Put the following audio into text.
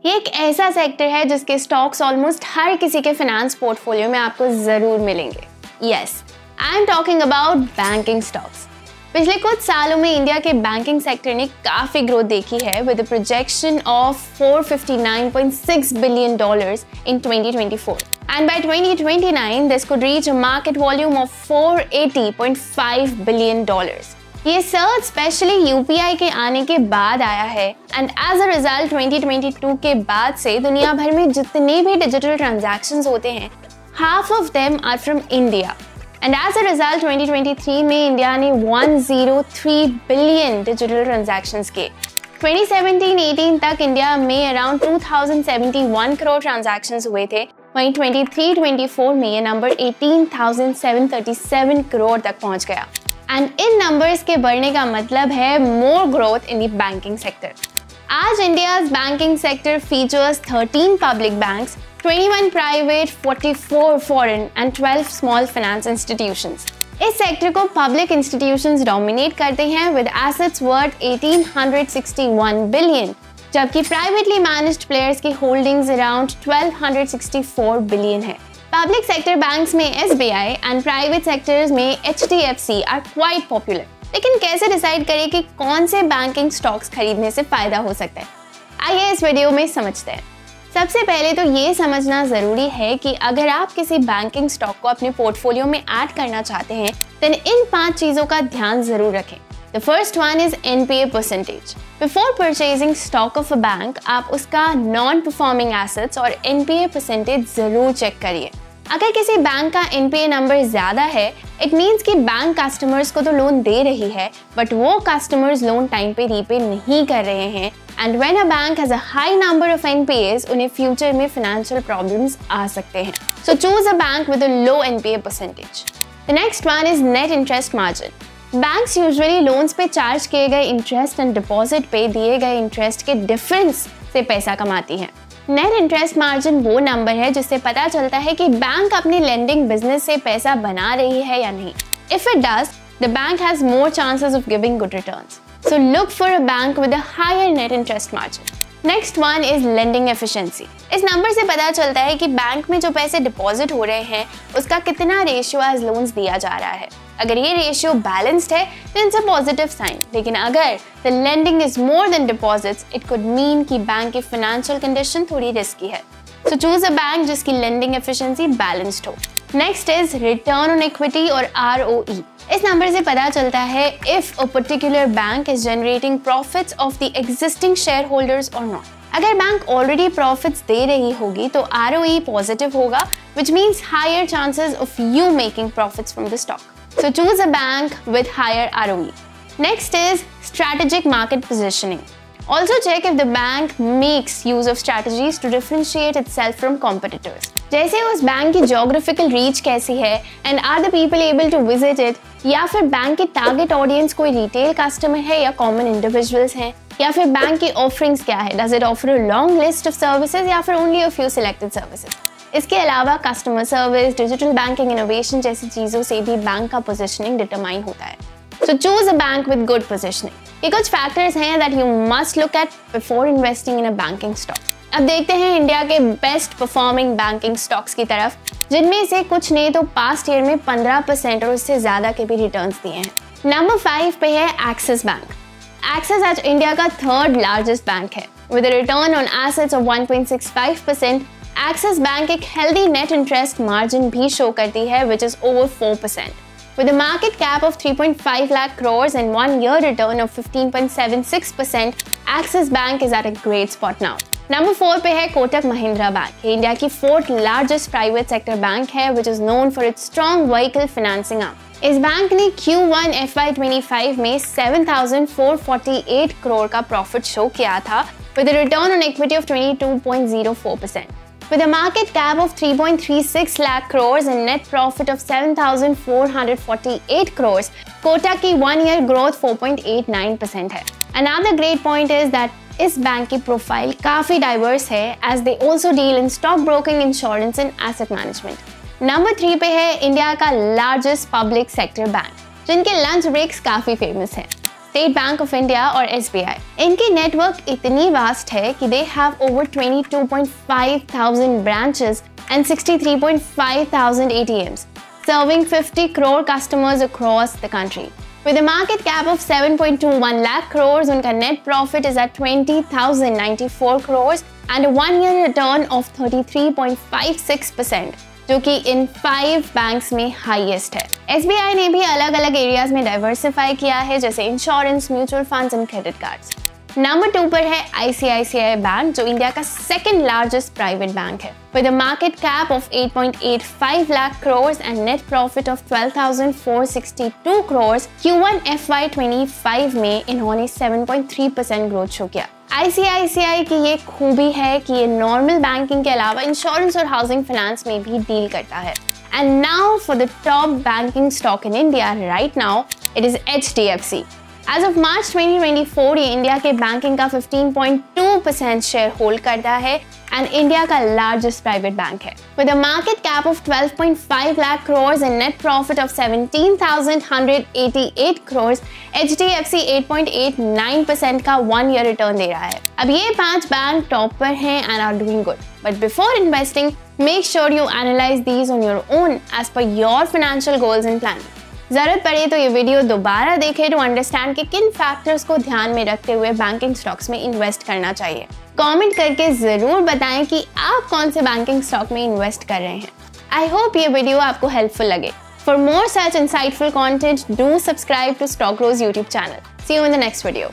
ये एक ऐसा सेक्टर है जिसके स्टॉक्स ऑलमोस्ट हर किसी के फाइनेंस पोर्टफोलियो में आपको जरूर मिलेंगे। Yes, I am talking about banking stocks. पिछले कुछ सालों में इंडिया के बैंकिंग सेक्टर ने काफी ग्रोथ देखी है with a projection of $459.6 billion in 2024 and by 2029 this could reach a market volume of $480.5 billion। ये सर्च स्पेशली यूपीआई के आने के बाद आया है एंड एज अ रिजल्ट 2022 के बाद से दुनिया भर में जितने भी डिजिटल ट्रांजैक्शंस होते हैं half of them are from India and as a result 2023 में इंडिया ने 103 बिलियन डिजिटल ट्रांजैक्शंस किए। 2017-18 तक इंडिया में अराउंड 2071 करोड़ ट्रांजैक्शंस हुए थे, वहीं 23-24 में ये नंबर 18,737 करोड़ तक पहुंच गया एंड इन नंबर्स के बढ़ने का मतलब है more growth in the banking sector. आज India's banking sector features 13 public banks, 21 private, 44 foreign and 12 small finance institutions. इस सेक्टर को पब्लिक इंस्टीट्यूशंस डोमिनेट करते हैं विद एसेट्स वर्थ 1861 बिलियन, जबकि प्राइवेटली मैनेज्ड प्लेयर्स की होल्डिंग्स अराउंड 1264 बिलियन है। Public sector banks में SBI and private sectors में HDFC are quite popular. लेकिन कैसे डिसाइड करें कि कौन से बैंकिंग स्टॉक्स खरीदने से फायदा हो सकता है, आइए इस वीडियो में समझते हैं। सबसे पहले तो ये समझना जरूरी है कि अगर आप किसी बैंकिंग स्टॉक को अपने पोर्टफोलियो में ऐड करना चाहते हैं देन इन 5 चीजों का ध्यान जरूर रखें। The first one is NPA percentage. Before purchasing stock of a bank, आप उसका non-performing assets और NPA percentage जरूर चेक करिए। अगर किसी बैंक का NPA नंबर ज्यादा है, इट मीन्स कि बैंक कस्टमर्स को तो लोन दे रही है बट वो कस्टमर्स लोन टाइम पे रीपे नहीं कर रहे हैं and when a bank has a high number of NPAs, उन्हें फ्यूचर में फाइनेंशियल प्रॉब्लम्स आ सकते हैं। So choose a bank with a low NPA percentage. The next one is net interest margin. Banks usually loans पे charge किए गए interest and deposit पे दिए गए इंटरेस्ट के डिफरेंस से पैसा कमाती है। नेट इंटरेस्ट मार्जिन वो नंबर है जिससे पता चलता है कि बैंक अपनी लेंडिंग बिजनेस से पैसा बना रही है या नहीं। If it does, the bank has more chances of giving good returns. So look for a bank with a higher net interest margin. Next one is lending efficiency. इस number से पता चलता है कि बैंक में जो पैसे डिपॉजिट हो रहे हैं उसका कितना रेशियो एज लोन्स दिया जा रहा है। अगर ये रेशियो बैलेंस्ड है तो इट्स अ पॉजिटिव साइन, लेकिन अगर the lending is more than deposits it could mean कि बैंक की फाइनेंशियल कंडीशन थोड़ी रिस्की है। सो चूज अ बैंक जिसकी लेंडिंग एफिशिएंसी बैलेंस्ड हो। Next is return on equity और ROE। इस नंबर से पता चलता है if a particular bank is generating profits of the existing share holders और नॉट। अगर बैंक ऑलरेडी प्रॉफिट्स दे रही होगी तो ROE पॉजिटिव होगा, which means higher chances of you making profits from the stock. So choose a bank with higher ROE. Next is strategic market positioning. Also check if the bank makes use of strategies to differentiate itself from competitors. जैसे उस bank की geographical reach कैसी है and are the people able to visit it, या फिर bank की target audience कोई retail customer है या common individuals हैं, या फिर बैंक की offerings क्या है, does it offer a long list of services या फिर only a few selected services। इसके अलावा customer service, digital banking innovation जैसी चीजों से भी बैंक का पोजीशनिंग डिटरमाइन होता है। So choose a bank with good positioning. ये कुछ फैक्टर्स हैं that you must look at before investing in a banking stock. अब देखते हैं इंडिया के बेस्ट परफॉर्मिंग बैंकिंग स्टॉक्स की तरफ, जिनमें से कुछ ने तो पास्ट ईयर में 15% और उससे ज्यादा के भी रिटर्न्स दिए हैं। नंबर 5 पे है एक्सिस बैंक। एक्सिस आज इंडिया का 3rd लार्जेस्ट बैंक है with a return on assets of 1.65%। Axis bank एक हेल्दी नेट इंटरेस्ट मार्जिन भी शो करती है which is over 4%. With a market cap of 3.5 lakh crores and 1 year return of 15.76%, Axis Bank is at a great spot now. Number 4 पे है Kotak Mahindra bank. ये India की 4th largest private sector bank है which is known for its strong vehicle financing arm. इस bank ने Q1 FY25 में 7,448 करोड़ का profit show किया था with a return on equity of 22.04%. With a market cap of 3.36 lakh crores and net profit of 7,448 crores, Kotak की 1 year growth 4.89% है। Another great point is that इस bank की profile काफी diverse है as they also deal in stock broking, insurance and asset management. Number 3 पे है India का largest public sector bank, जिनके लंच ब्रेक्स काफी फेमस है। स्टेट बैंक ऑफ इंडिया और SBI। इनकी नेटवर्क इतनी वास्ट है कि they have over 22,500 branches and 63,500 ATMs, serving 50 crore customers across the country. With a market cap of 7.21 lakh crores, उनका net profit is at 20,094 crores and a one-year return of 33.56%, जो कि इन 5 banks में highest है। SBI ने भी अलग अलग areas में डाइवर्सिफाई किया है, जैसे insurance, mutual funds and credit cards. Number 2 पर है ICICI बैंक, जो इंडिया का सेकंड लार्जेस्ट प्राइवेट बैंक है। With a market cap of 8.85 lakh crores and net profit of 12,462 crores, Q1 FY25 में इन्होंने 7.3% ग्रोथ शो किया। ICICI की ये खूबी है कि ये नॉर्मल बैंकिंग के अलावा इंश्योरेंस और हाउसिंग फाइनेंस में भी डील करता है। And now for the top banking stock in India right now, it is HDFC. As of March 2024, ये इंडिया के बैंकिंग का 15.2% शेयर होल्ड करता है एंड इंडिया का लार्जेस्ट प्राइवेट बैंक है। With a market cap of 12.5 lakh crores and net profit of 17,188 crores, HDFC 8.89% का 1 year return दे रहा है। अब ये 5 बैंक टॉप पर हैं and are doing good. But before investing, make sure you analyze these on your own as per your financial goals and planning. जरूरत पड़े तो ये वीडियो दोबारा देखें टू अंडरस्टैंड कि किन फैक्टर्स को ध्यान में रखते हुए बैंकिंग स्टॉक्स में इन्वेस्ट करना चाहिए। कमेंट करके जरूर बताएं कि आप कौन से बैंकिंग स्टॉक में इन्वेस्ट कर रहे हैं। आई होप ये वीडियो आपको हेल्पफुल लगे। For more such insightful content, do subscribe to Stock Grow's YouTube channel. See you in the next video.